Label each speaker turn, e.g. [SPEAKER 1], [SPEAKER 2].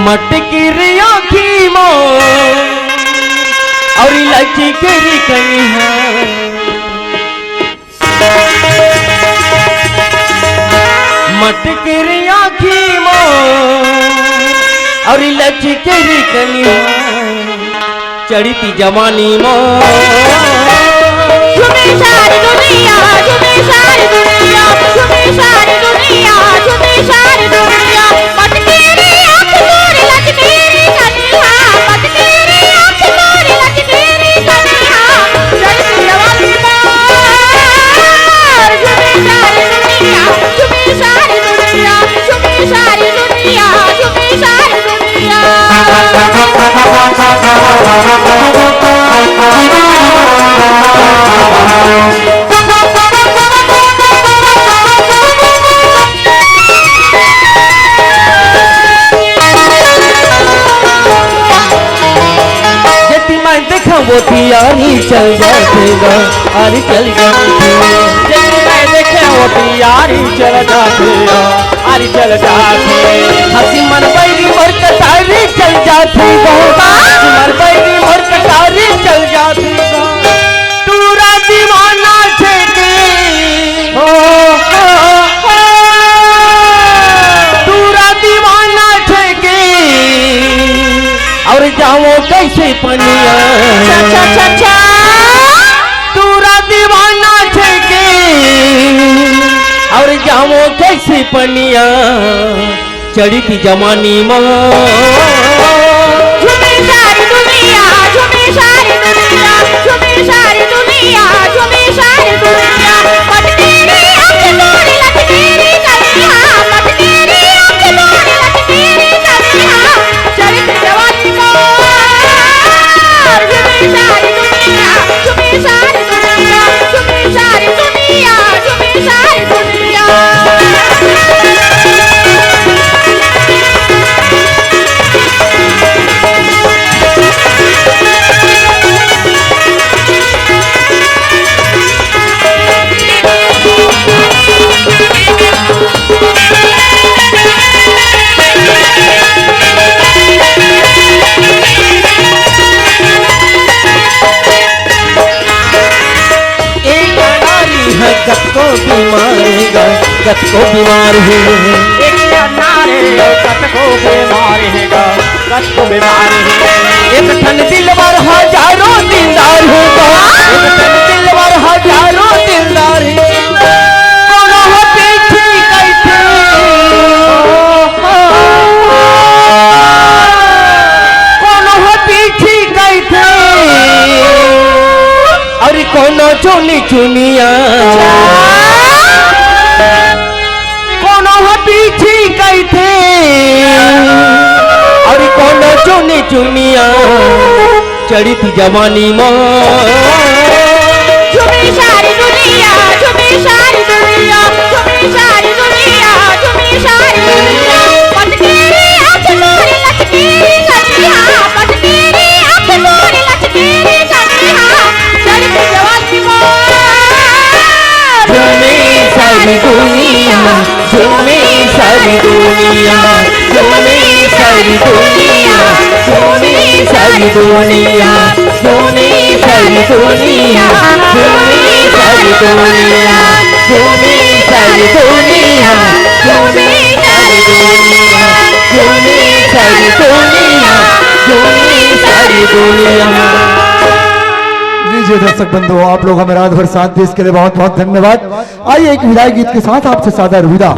[SPEAKER 1] मटकी आँखी मो और लची केरी कनिहा मटकी आँखी मो और लची केरी कनिहा चढ़ती जवानी मो
[SPEAKER 2] झूमे सारी दुनिया झूमे सारी दुनिया झूमे सारी दुनिया झूमे सारी दुनिया मटकी आँख मोरी लचकी कनिहा मटकी आँख मोरी लचकी कनिहा चढ़ती जवानी मोर झूमे सारी दुनिया झूमे सारी दुनिया झूमे सारी दुनिया झूमे सारी दुनिया
[SPEAKER 1] वो यारी चल जातेगा आरी चल जाते मैं देखे वो यारी चल जातेगा आरी चल जाते हंसी मन बैरी मोर कटारी चल जातेगा मन बैरी मोर कटारी चल जातेगा पूरा दीवाना छेके पूरा दीवाना छेके और जाओ कैसे पनिया तूरा दीवाना छेके और जाओ कैसे पनिया चढ़ी थी जवानी मो
[SPEAKER 2] झूमे सारी दुनिया झूमे सारी दुनिया झूमे सारी दुनिया झूमे सारी दुनिया मटकी आँख मोरी लचकी कनिहा मटकी आँख मोरी लचकी कनिहा चढ़ती जवानी मोर झूमे सारी दुनिया झूमे सारी दुनिया झूमे सारी दुनिया झूमे सारी दुनिया
[SPEAKER 1] कत को बीमार है
[SPEAKER 3] एक नारे कत को बीमार है कत को बीमार है
[SPEAKER 1] एक ठन दिलवर हजारों दिलदार होगा एक ठन दिलवर हजारों दिलदार है कोनो हो पीछी कैथे कोनो हो पीछी कैथे और कोनो चुनी चुनिया कोनो हो पीछी कैथे और कोनो चुनी चुनिया चढ़ी थी जवानी मो
[SPEAKER 2] झूमे सारी दुनिया झूमे सारी दुनिया झूमे सारी दुनिया झूमे सारी दुनिया मटकी आँख मोरी लचकी कनिहा मटकी आँख मोरी लचकी कनिहा चढ़ती जवानी मोर
[SPEAKER 1] झूमे सारी दुनिया झूमे सारी दुनिया झूमे सारी दुनिया झूमे सारी दुनिया झूमे सारी दुनिया झूमे सारी दुनिया झूमे सारी दुनिया झूमे सारी दुनिया झूमे सारी दुनिया झूमे सारी दुनिया।
[SPEAKER 4] लीजिए दर्शक बंधुओं, आप लोग हमें रात भर साथ दिए इसके लिए बहुत बहुत धन्यवाद। आइए एक विदाई गीत के साथ आपसे सादर विदा।